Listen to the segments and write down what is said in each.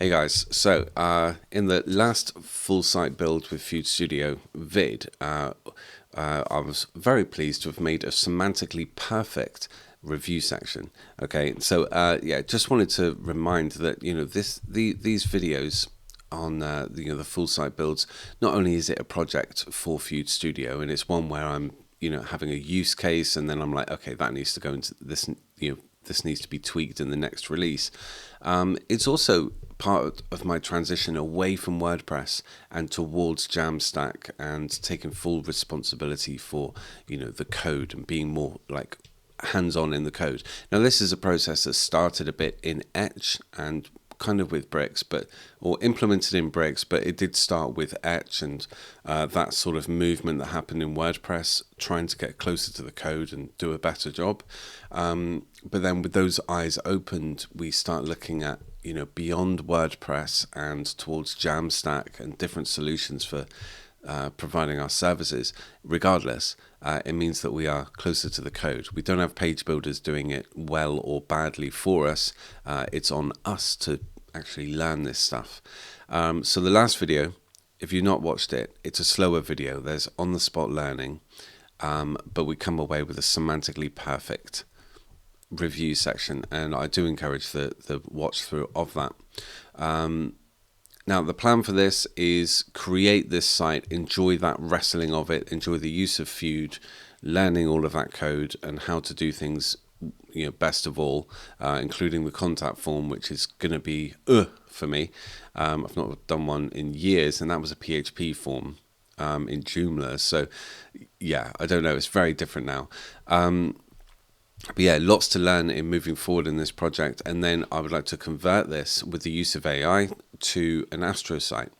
Hey guys, so in the last full site build with FEWD Studio vid, I was very pleased to have made a semantically perfect review section. Okay, so yeah, just wanted to remind that these videos on the full site builds. Not only is it a project for FEWD Studio, and it's one where I'm having a use case, and then I'm like, okay, that needs to go into this. This needs to be tweaked in the next release. It's also part of my transition away from WordPress and towards Jamstack and taking full responsibility for the code and being more like hands-on in the code. Now this is a process that started a bit in Etch and kind of with bricks, or implemented in bricks, but it did start with Etch and that sort of movement that happened in WordPress, trying to get closer to the code and do a better job. But then with those eyes opened, we start looking at beyond WordPress and towards Jamstack and different solutions for providing our services. Regardless, it means that we are closer to the code. We don't have page builders doing it well or badly for us. It's on us to actually learn this stuff. So the last video, if you've not watched it, it's a slower video. There's on-the-spot learning, but we come away with a semantically perfect review section, and I do encourage the watch through of that. Now the plan for this is create this site, enjoy that wrestling of it, enjoy the use of FEWD, learning all of that code and how to do things best of all, including the contact form, which is going to be for me. I've not done one in years, and that was a PHP form in Joomla, so yeah, I don't know, it's very different now. But yeah, lots to learn in moving forward in this project, and then I would like to convert this with the use of AI to an Astro site,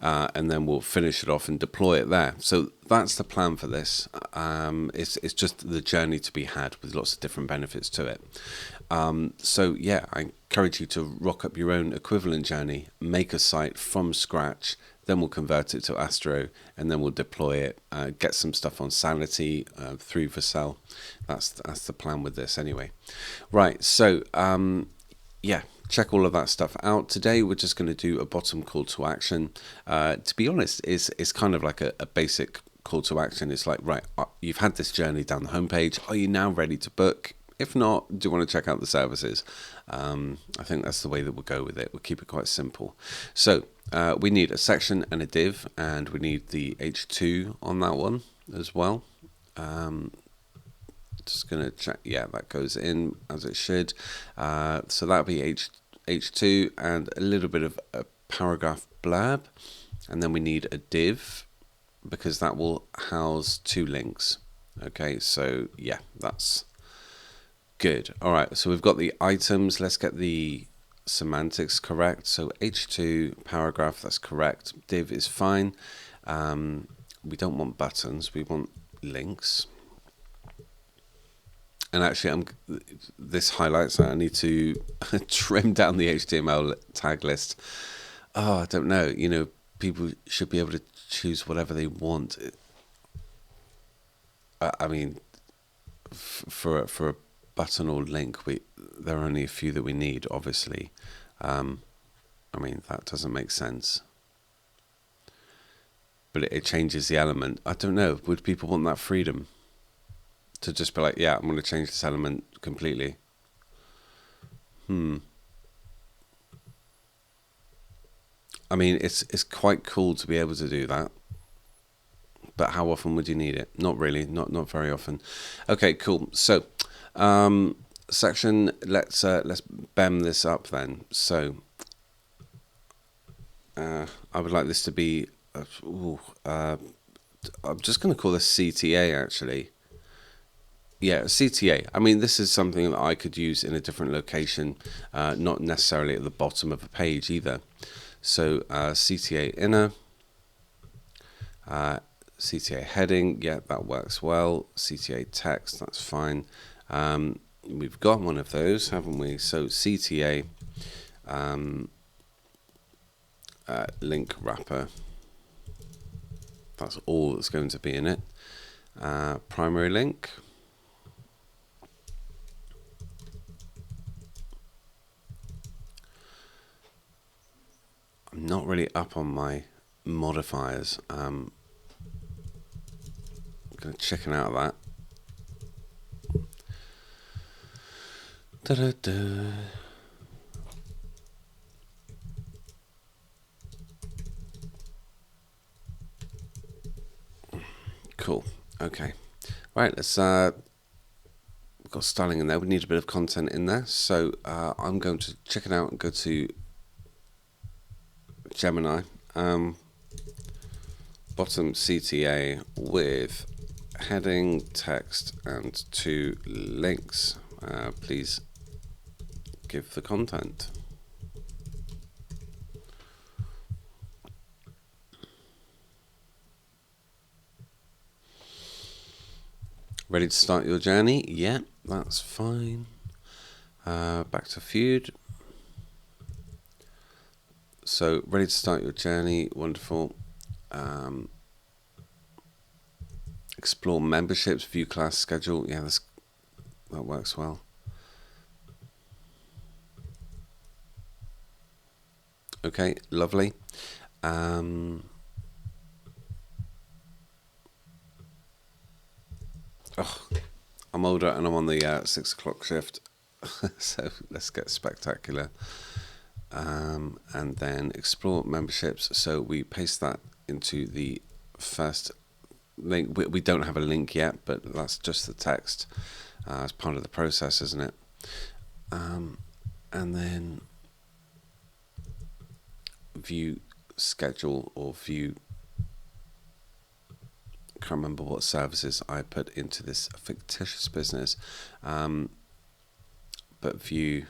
and then we'll finish it off and deploy it there. So that's the plan for this. It's just the journey to be had with lots of different benefits to it. So yeah, I encourage you to rock up your own equivalent journey, make a site from scratch, then we'll convert it to Astro, and then we'll deploy it, get some stuff on Sanity through Vercel. That's the plan with this anyway. Right, so yeah, check all of that stuff out. Today we're just going to do a bottom call to action. To be honest, it's kind of like a basic call to action. It's like, right, you've had this journey down the homepage. Are you now ready to book? If not, do you want to check out the services? I think that's the way that we'll go with it. We'll keep it quite simple. So we need a section and a div, and we need the H2 on that one as well. Just going to check. Yeah, that goes in as it should. So that'll be H2 and a little bit of a paragraph blurb. And then we need a div because that will house two links. Okay, so yeah, that's good. All right, so we've got the items. Let's get the semantics correct. So H2 paragraph, that's correct. Div is fine. We don't want buttons. We want links. And actually, this highlights that I need to trim down the HTML tag list. Oh, I don't know. People should be able to choose whatever they want. I mean, for a button or link, there are only a few that we need, obviously. I mean, that doesn't make sense. But it changes the element. I don't know. Would people want that freedom? To just be like, yeah, I'm going to change this element completely. I mean, it's quite cool to be able to do that. But how often would you need it? Not really, not very often. Okay, cool. So, section, let's bem this up then. So, I would like this to be, I'm just going to call this CTA actually. Yeah, CTA. I mean, this is something that I could use in a different location, not necessarily at the bottom of a page either. So CTA inner, CTA heading, yeah, that works well. CTA text, that's fine. We've got one of those, haven't we? So CTA link wrapper. That's all that's going to be in it. Primary link. I'm not really up on my modifiers. I'm going to chicken out of that. Da-da-da. Cool. Okay. Right, let's we've got styling in there. We need a bit of content in there. So I'm going to check it out and go to Gemini. Bottom CTA with heading, text, and 2 links. Please give the content. Ready to start your journey? Yeah, that's fine. Back to FEWD. So, ready to start your journey. Wonderful. Explore memberships, view class schedule. Yeah, that works well. Okay, lovely. Oh, I'm older and I'm on the 6 o'clock shift. So let's get spectacular. And then explore memberships. So we paste that into the first link. We don't have a link yet, but that's just the text as part of the process, isn't it? And then view schedule or view, I can't remember what services I put into this fictitious business, but view,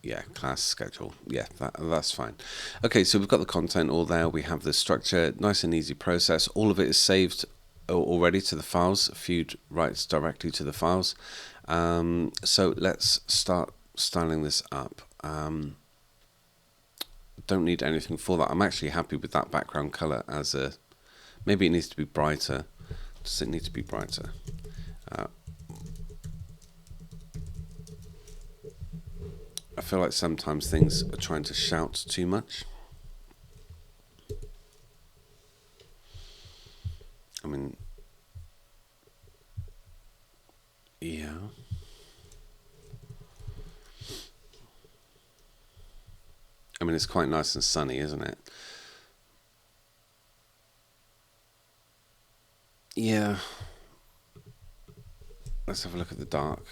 yeah, class schedule. Yeah, that's fine. Okay, so we've got the content all there. We have the structure, nice and easy process. All of it is saved already to the files. FEWD writes directly to the files. So let's start styling this up. Don't need anything for that. I'm actually happy with that background color as a, maybe it needs to be brighter. Does it need to be brighter? I feel like sometimes things are trying to shout too much. I mean, yeah. I mean, it's quite nice and sunny, isn't it? Yeah. Let's have a look at the dark.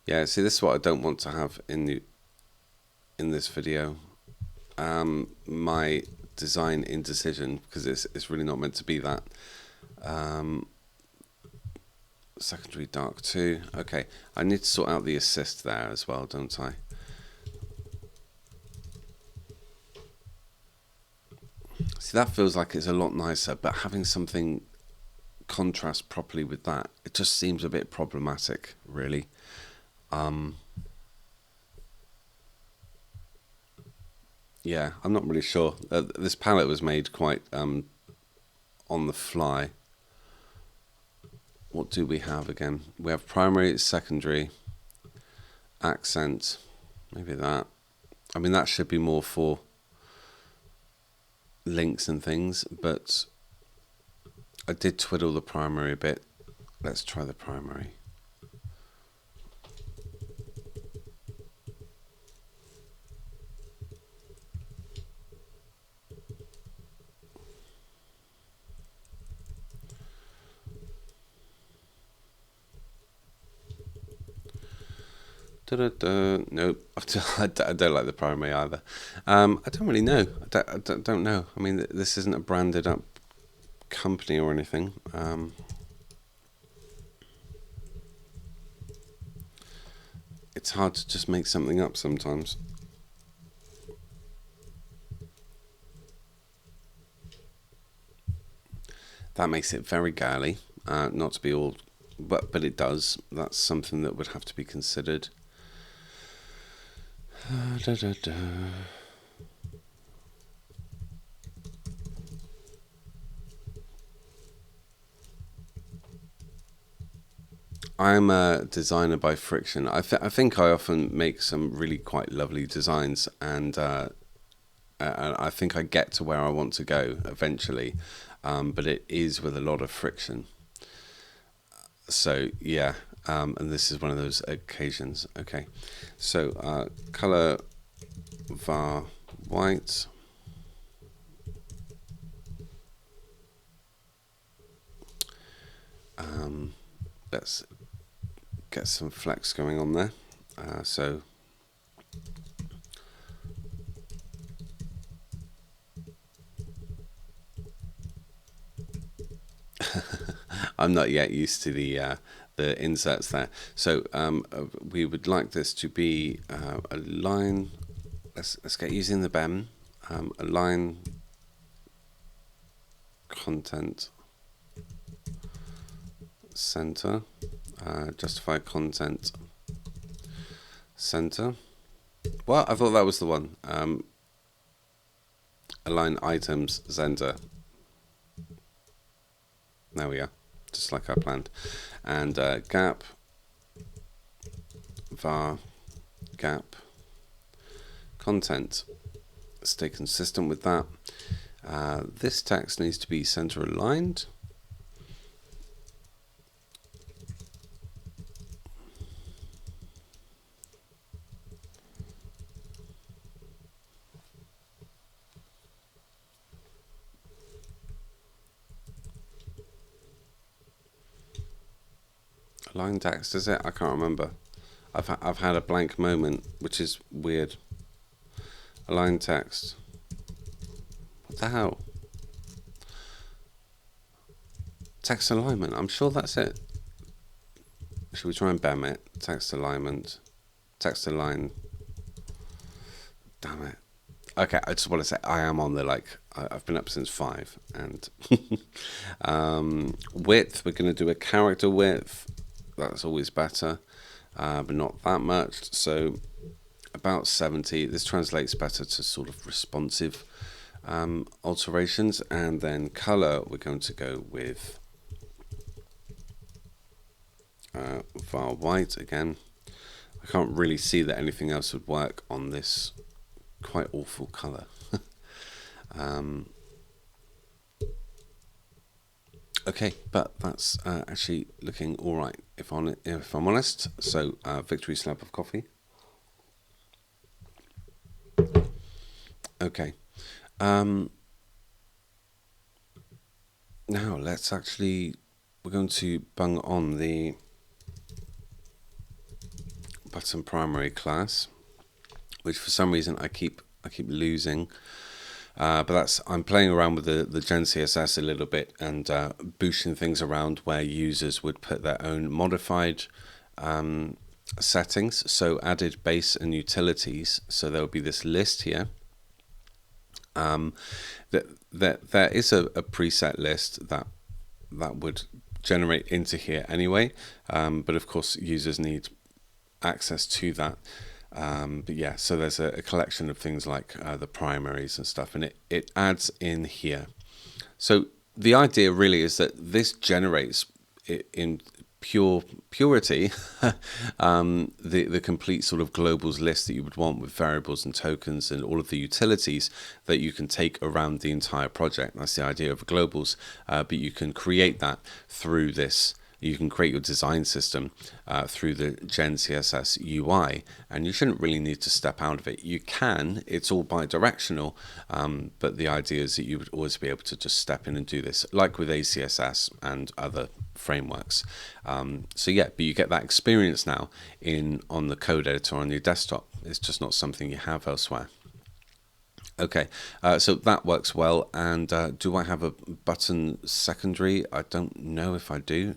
Yeah, see, this is what I don't want to have in this video. My design indecision, because it's really not meant to be that. Secondary dark 2. Okay, I need to sort out the assist there as well, don't I? See, that feels like it's a lot nicer, but having something contrast properly with that, it just seems a bit problematic, really. Yeah, I'm not really sure. This palette was made quite on the fly. What do we have again? We have primary, secondary, accent, maybe that. I mean, that should be more for links and things, but I did twiddle the primary a bit. Let's try the primary. Nope, I don't like the primary either. I don't really know. I don't know. I mean, this isn't a branded up company or anything. It's hard to just make something up sometimes. That makes it very girly. Not to be all, but it does. That's something that would have to be considered. Da, da, da. I'm a designer by friction. I think I often make some really quite lovely designs, and I think I get to where I want to go eventually, but it is with a lot of friction. So yeah, and this is one of those occasions. Okay, so color var white. Let's get some flex going on there. So I'm not yet used to the inserts there. So we would like this to be a line. Let's get using the BEM. Align content center. Justify content center. Well, I thought that was the one. Align items center. There we are, just like I planned. And gap var gap content. Stay consistent with that. This text needs to be center aligned. Align text, is it? I can't remember. I've had a blank moment, which is weird. Align text. What the hell? Text alignment. I'm sure that's it. Should we try and BEM it? Text alignment. Text align. Damn it. Okay, I just want to say I am on the I've been up since 5, and width. We're going to do a character width. That's always better, but not that much. So about 70. This translates better to sort of responsive alterations. And then color, we're going to go with var white again. I can't really see that anything else would work on this quite awful color. Okay, but that's actually looking all right, if I'm honest. So, victory slab of coffee. Okay. Now let's we're going to bung on the button primary class, which for some reason I keep losing. But I'm playing around with the Gen CSS a little bit and boosting things around where users would put their own modified settings. So added base and utilities. So there will be this list here. There is a preset list that would generate into here anyway. But of course, users need access to that. But yeah, so there's a collection of things like the primaries and stuff, and it adds in here. So the idea really is that this generates in purity the complete sort of globals list that you would want with variables and tokens and all of the utilities that you can take around the entire project. That's the idea of globals, but you can create that through this. You can create your design system through the Gen CSS UI, and you shouldn't really need to step out of it. You can, it's all bi-directional, but the idea is that you would always be able to just step in and do this, like with ACSS and other frameworks. So yeah, but you get that experience now on the code editor on your desktop. It's just not something you have elsewhere. Okay, so that works well. And do I have a button secondary? I don't know if I do.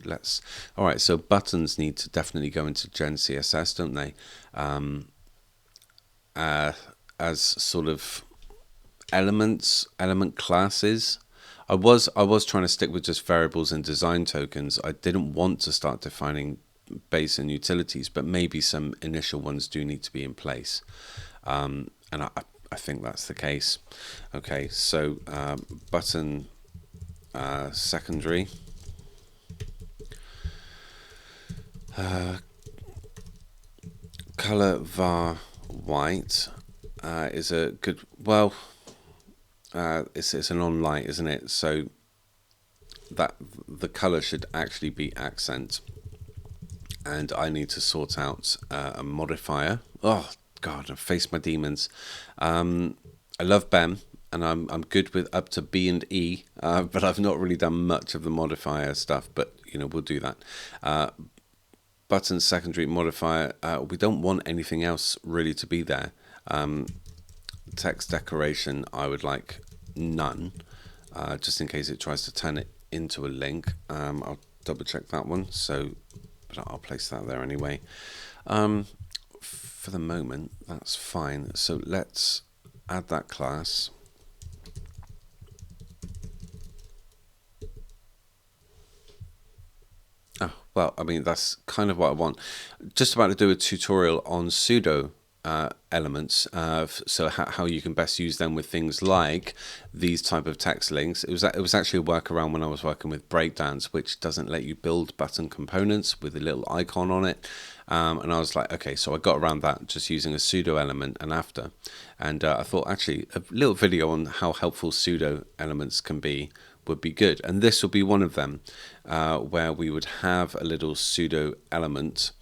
All right, so buttons need to definitely go into Gen CSS, don't they? As sort of element classes. I was trying to stick with just variables and design tokens. I didn't want to start defining base and utilities, but maybe some initial ones do need to be in place. And I think that's the case. Okay, so button secondary. Color var white is a good, well, it's an on light, isn't it? So that the color should actually be accent, and I need to sort out a modifier. Oh God, I face my demons. I love BEM, and I'm good with up to B and E, but I've not really done much of the modifier stuff. But we'll do that. Button secondary modifier. We don't want anything else really to be there. Text decoration, I would like none, just in case it tries to turn it into a link. I'll double check that one. So, but I'll place that there anyway. For the moment, that's fine. So let's add that class. Oh, well, I mean, that's kind of what I want. Just about to do a tutorial on pseudo elements, so how you can best use them with things like these type of text links. It was actually a workaround when I was working with breakdowns, which doesn't let you build button components with a little icon on it. And I was like, okay, so I got around that just using a pseudo element and after. And I thought actually a little video on how helpful pseudo elements can be would be good. And this will be one of them, where we would have a little pseudo element,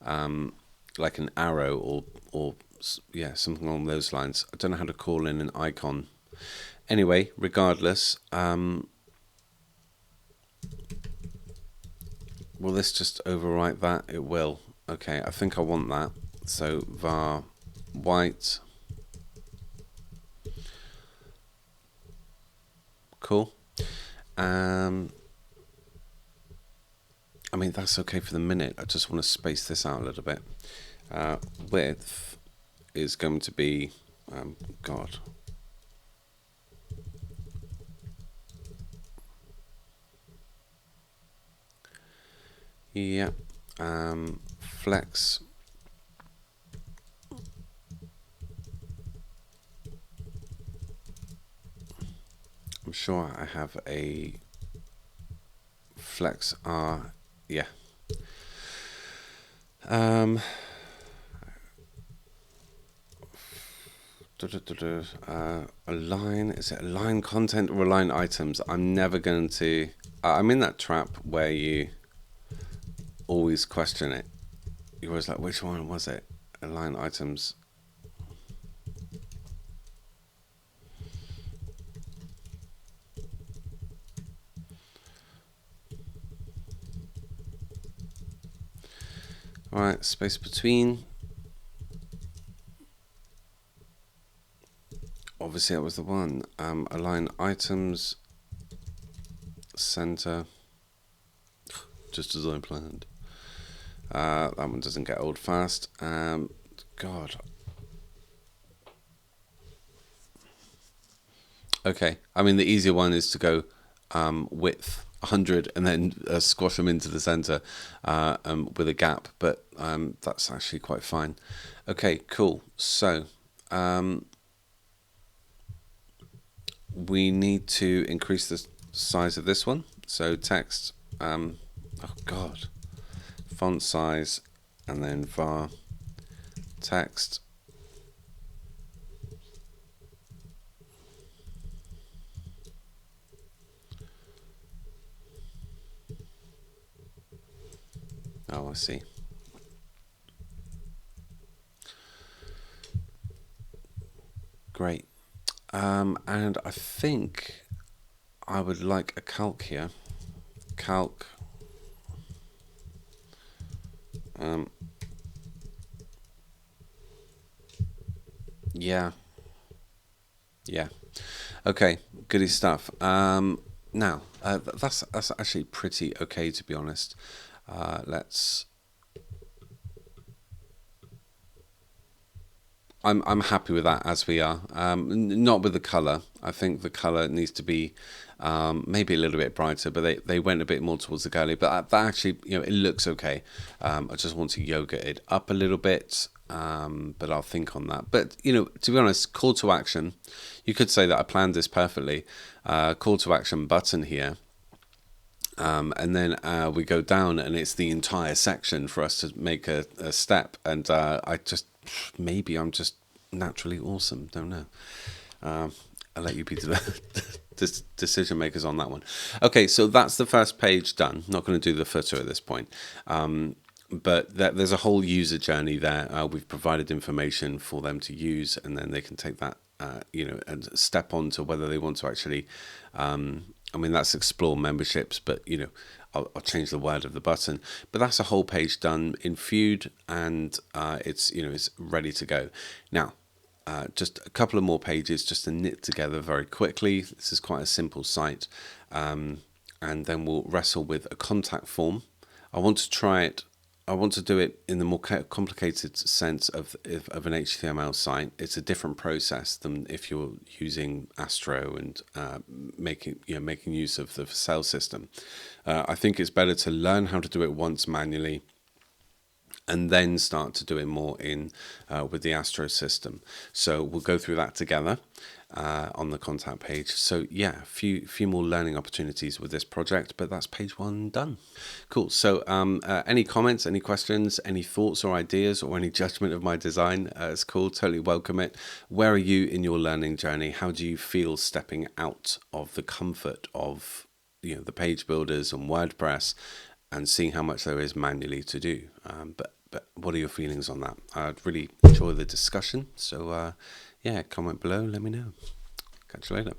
like an arrow or yeah, something along those lines. I don't know how to call in an icon. Anyway, regardless, will this just overwrite that? It will. Okay, I think I want that. So var white. Cool. I mean, that's okay for the minute. I just want to space this out a little bit. Width is going to be, God. Yeah. Flex. I'm sure I have a flex R. Yeah. Align, is it align content or align items? I'm never going to, I'm in that trap where you always question it. You're always like, which one was it? Align items. Alright, space between. Obviously that was the one. Align items, center, just as I planned. That one doesn't get old fast. God. Okay, I mean the easier one is to go width 100 and then squash them into the center with a gap, but that's actually quite fine. Okay, cool. So we need to increase the size of this one. So text, oh God, font size, and then var text. Oh, I see. Great. And I think I would like a calc here. Calc. Yeah. Yeah. Okay. Goody stuff. Now that's actually pretty okay, to be honest. Let's. I'm happy with that as we are. Not with the color. I think the color needs to be maybe a little bit brighter, but they went a bit more towards the girly. But that actually, it looks okay. I just want to yoga it up a little bit, but I'll think on that. But to be honest, call to action. You could say that I planned this perfectly. Call to action button here. And then we go down, and it's the entire section for us to make a step. And maybe I'm just naturally awesome. Don't know. I'll let you be the decision makers on that one. Okay, so that's the first page done. Not going to do the footer at this point. But there's a whole user journey there. We've provided information for them to use, and then they can take that, and step on to whether they want to actually. That's explore memberships, but I'll change the word of the button. But that's a whole page done in FEWD, and it's ready to go. Now, just a couple of more pages just to knit together very quickly. This is quite a simple site, and then we'll wrestle with a contact form. I want to try it. I want to do it in the more complicated sense of an HTML site. It's a different process than if you're using Astro and making use of the sales system. I think it's better to learn how to do it once manually, and then start to do it more in with the Astro system. So we'll go through that together on the contact page. So yeah, a few more learning opportunities with this project, but that's page 1 done. Cool. So any comments, any questions, any thoughts or ideas, or any judgment of my design, it's cool. Totally welcome it. Where are you in your learning journey? How do you feel stepping out of the comfort of the page builders and WordPress, and seeing how much there is manually to do? But what are your feelings on that? I'd really enjoy the discussion. So yeah, comment below, let me know. Catch you later.